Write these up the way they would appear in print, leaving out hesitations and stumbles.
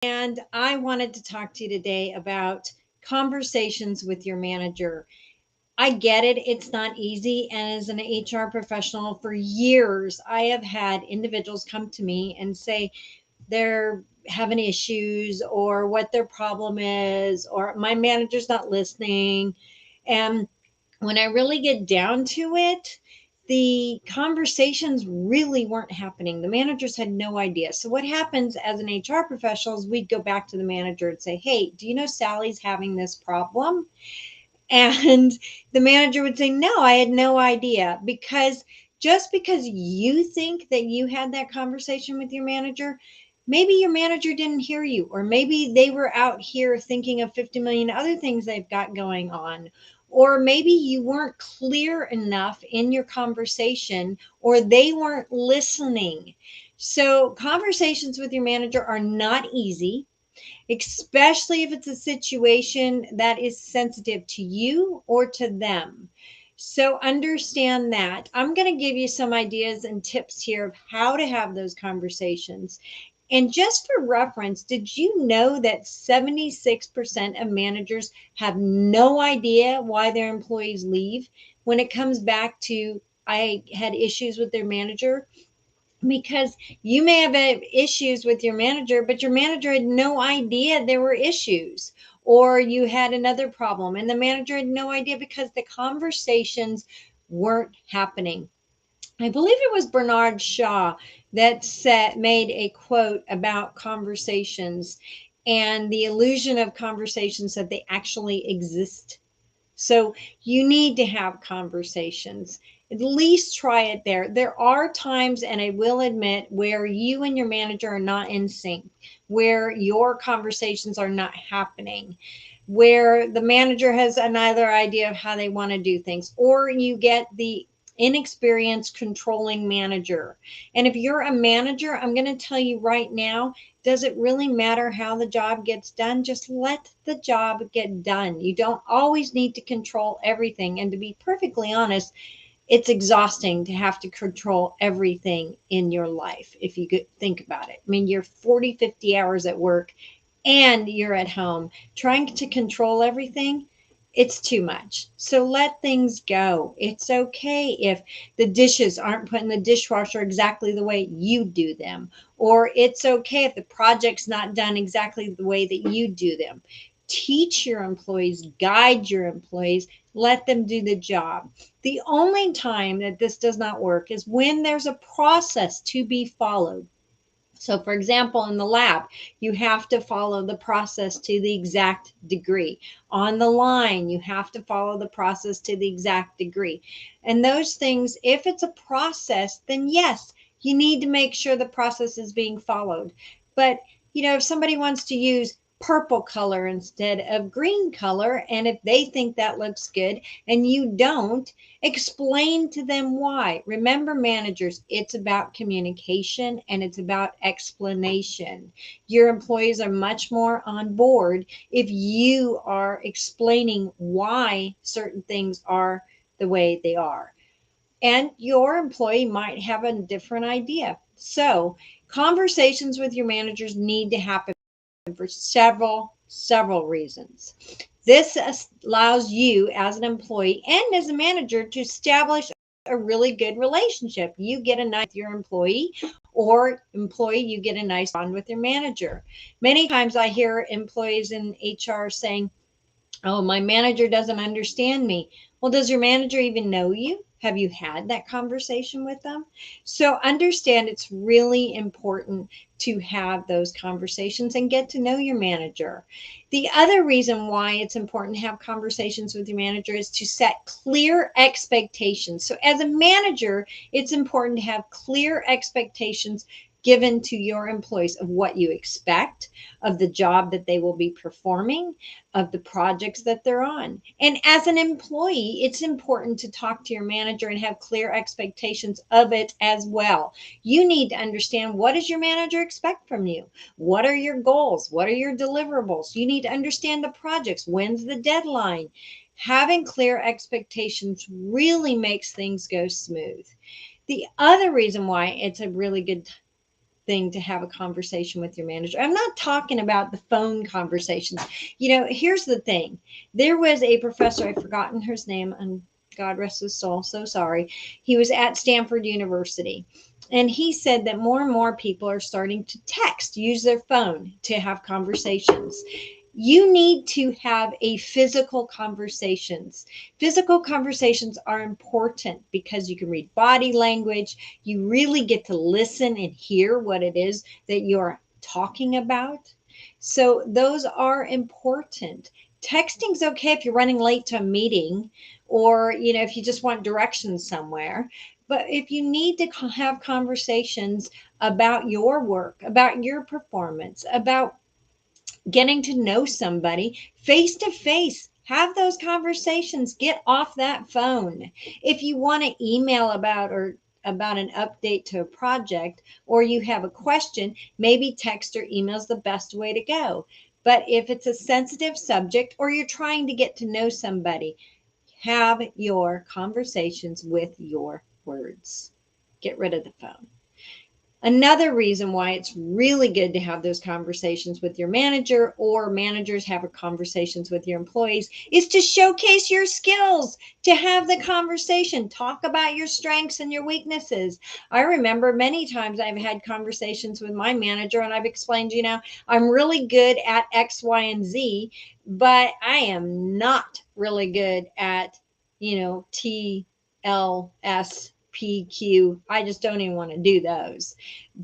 And I wanted to talk to you today about conversations with your manager. I get it, it's not easy. And as an HR professional for years, I have had individuals come to me and say they're having issues or what their problem is, or my manager's not listening. And when I really get down to it, the conversations really weren't happening. The managers had no idea. So what happens as an HR professional is we'd go back to the manager and say, "Hey, do you know Sally's having this problem?" And the manager would say, "No, I had no idea." Because just because you think that you had that conversation with your manager, maybe your manager didn't hear you, or maybe they were out here thinking of 50 million other things they've got going on. Or maybe you weren't clear enough in your conversation, or they weren't listening. So, conversations with your manager are not easy, especially if it's a situation that is sensitive to you or to them. So understand that. I'm going to give you some ideas and tips here of how to have those conversations. And just for reference, did you know that 76% of managers have no idea why their employees leave? When it comes back to, I had issues with their manager, because you may have had issues with your manager, but your manager had no idea there were issues, or you had another problem and the manager had no idea because the conversations weren't happening. I believe it was Bernard Shaw that made a quote about conversations and the illusion of conversations, that they actually exist. So you need to have conversations. At least try it there. There are times, and I will admit, where you and your manager are not in sync, where your conversations are not happening, where the manager has another idea of how they want to do things, or you get the inexperienced controlling manager. And if you're a manager, I'm going to tell you right now, does it really matter how the job gets done? Just let the job get done. You don't always need to control everything. And to be perfectly honest, it's exhausting to have to control everything in your life if you could think about it. I mean, you're 40, 50 hours at work and you're at home trying to control everything. It's too much. So let things go. It's okay if the dishes aren't put in the dishwasher exactly the way you do them, or it's okay if the project's not done exactly the way that you do them. Teach your employees, guide your employees, let them do the job. The only time that this does not work is when there's a process to be followed. So, for example, in the lab, you have to follow the process to the exact degree. On the line, you have to follow the process to the exact degree. And those things, if it's a process, then yes, you need to make sure the process is being followed. But, if somebody wants to use purple color instead of green color, and if they think that looks good and you don't, explain to them why. Remember, managers, it's about communication and it's about explanation. Your employees are much more on board if you are explaining why certain things are the way they are. And your employee might have a different idea. So, conversations with your managers need to happen for several reasons. This allows you as an employee and as a manager to establish a really good relationship. You get a nice with your employee, or employee, you get a nice bond with your manager. Many times I hear employees in HR saying, "Oh, my manager doesn't understand me." Well, does your manager even know you? Have you had that conversation with them? So understand it's really important to have those conversations and get to know your manager. The other reason why it's important to have conversations with your manager is to set clear expectations. So as a manager, it's important to have clear expectations given to your employees of what you expect of the job that they will be performing, of the projects that they're on. And as an employee, it's important to talk to your manager and have clear expectations of it as well. You need to understand, what does your manager expect from you? What are your goals? What are your deliverables? You need to understand the projects. When's the deadline? Having clear expectations really makes things go smooth. The other reason why it's a really good thing to have a conversation with your manager. I'm not talking about the phone conversations. You know, here's the thing. There was a professor, I've forgotten his name, and God rest his soul, so sorry. He was at Stanford University. And he said that more and more people are starting to text, use their phone to have conversations. You need to have a physical conversations. Physical conversations are important because you can read body language. You really get to listen and hear what it is that you're talking about. So those are important. Texting's okay if you're running late to a meeting, or if you just want directions somewhere. But if you need to have conversations about your work, about your performance, about getting to know somebody face to face, have those conversations. Get off that phone. If you want to email about an update to a project, or you have a question, maybe text or email is the best way to go. But if it's a sensitive subject, or you're trying to get to know somebody, have your conversations with your words. Get rid of the phone. Another reason why it's really good to have those conversations with your manager, or managers have conversations with your employees, is to showcase your skills, to have the conversation, talk about your strengths and your weaknesses. I remember many times I've had conversations with my manager and I've explained, I'm really good at X, Y, and Z, but I am not really good at, T, L, S, PQ. I just don't even want to do those.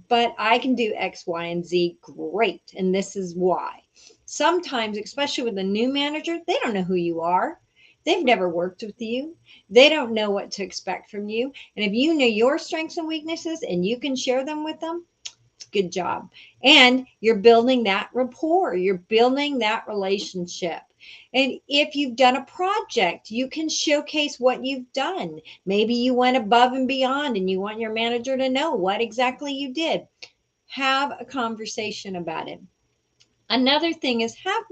But I can do X, Y, and Z great. And this is why. Sometimes, especially with a new manager, they don't know who you are. They've never worked with you. They don't know what to expect from you. And if you know your strengths and weaknesses and you can share them with them, good job. And you're building that rapport, you're building that relationship. And if you've done a project, you can showcase what you've done. Maybe you went above and beyond and you want your manager to know what exactly you did. Have a conversation about it. Another thing is have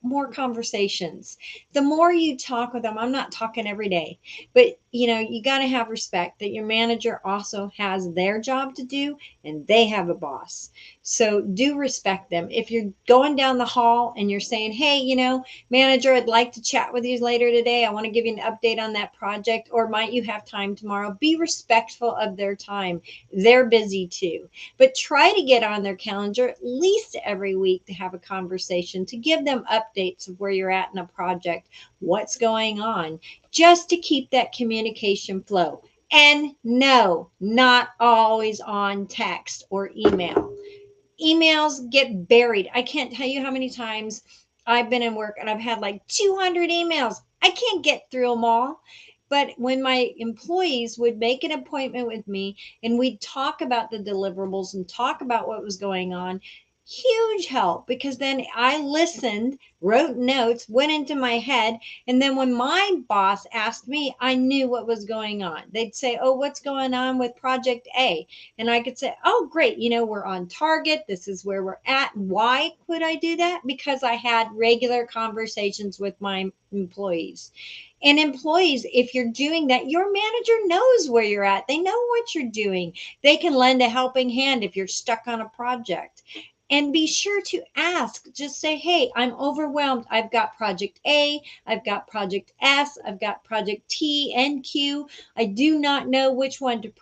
more conversations. The more you talk with them, I'm not talking every day, but you got to have respect that your manager also has their job to do and they have a boss. So do respect them. If you're going down the hall and you're saying, hey, manager, I'd like to chat with you later today. I want to give you an update on that project, or might you have time tomorrow? Be respectful of their time. They're busy too, but try to get on their calendar at least every week to have a conversation, to give them updates of where you're at in a project, what's going on, just to keep that communication flow. And no, not always on text or email. Emails get buried. I can't tell you how many times I've been in work and I've had like 200 emails. I can't get through them all. But when my employees would make an appointment with me and we'd talk about the deliverables and talk about what was going on, huge help, because then I listened, wrote notes, went into my head. And then when my boss asked me, I knew what was going on. They'd say, oh, what's going on with project A? And I could say, oh, great. We're on target. This is where we're at. Why could I do that? Because I had regular conversations with my employees. And employees, if you're doing that, your manager knows where you're at. They know what you're doing. They can lend a helping hand if you're stuck on a project. And be sure to ask. Just say, hey, I'm overwhelmed. I've got project A, I've got project S, I've got project T and Q. I do not know which one to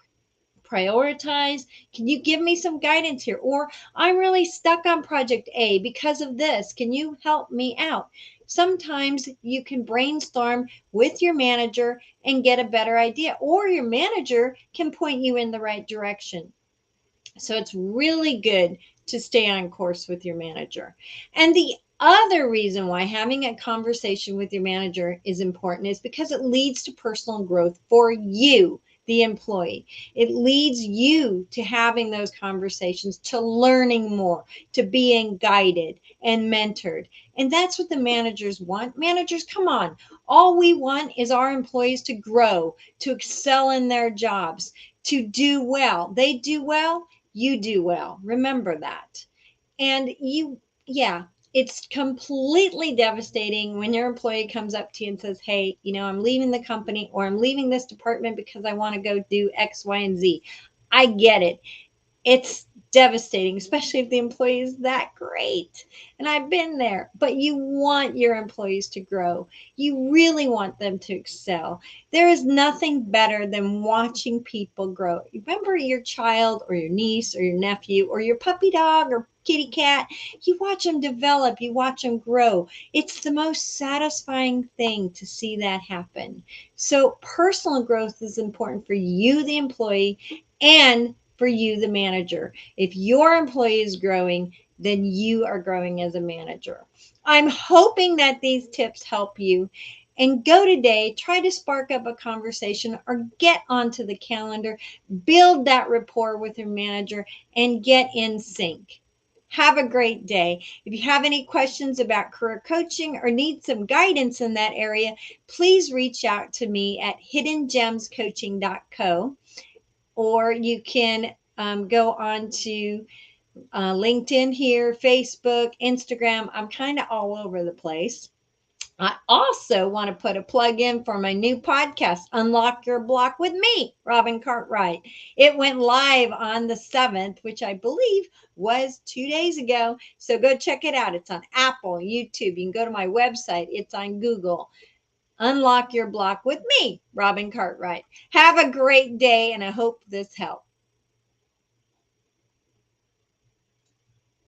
prioritize. Can you give me some guidance here? Or I'm really stuck on project A because of this. Can you help me out? Sometimes you can brainstorm with your manager and get a better idea, or your manager can point you in the right direction. So it's really good to stay on course with your manager. And the other reason why having a conversation with your manager is important is because it leads to personal growth for you, the employee. It leads you to having those conversations, to learning more, to being guided and mentored. And that's what the managers want. Managers, come on. All we want is our employees to grow, to excel in their jobs, to do well. They do well, you do well. Remember that. And it's completely devastating when your employee comes up to you and says, hey, I'm leaving the company, or I'm leaving this department because I want to go do X, Y, and Z. I get it. It's devastating, especially if the employee is that great. And I've been there, but you want your employees to grow. You really want them to excel. There is nothing better than watching people grow. Remember your child or your niece or your nephew or your puppy dog or kitty cat, you watch them develop, you watch them grow. It's the most satisfying thing to see that happen. So personal growth is important for you, the employee, and for you, the manager. If your employee is growing, then you are growing as a manager. I'm hoping that these tips help you. And go today, try to spark up a conversation or get onto the calendar, build that rapport with your manager, and get in sync. Have a great day. If you have any questions about career coaching or need some guidance in that area, please reach out to me at hiddengemscoaching.co, or you can go on to LinkedIn here, Facebook, Instagram. I'm kind of all over the place. I also want to put a plug in for my new podcast, Unlock Your Block with me, Robin Cartwright. It went live on the 7th, which I believe was 2 days ago. So go check it out. It's on Apple, YouTube. You can go to my website. It's on Google. Unlock Your Block with me, Robin Cartwright. Have a great day, and I hope this helped.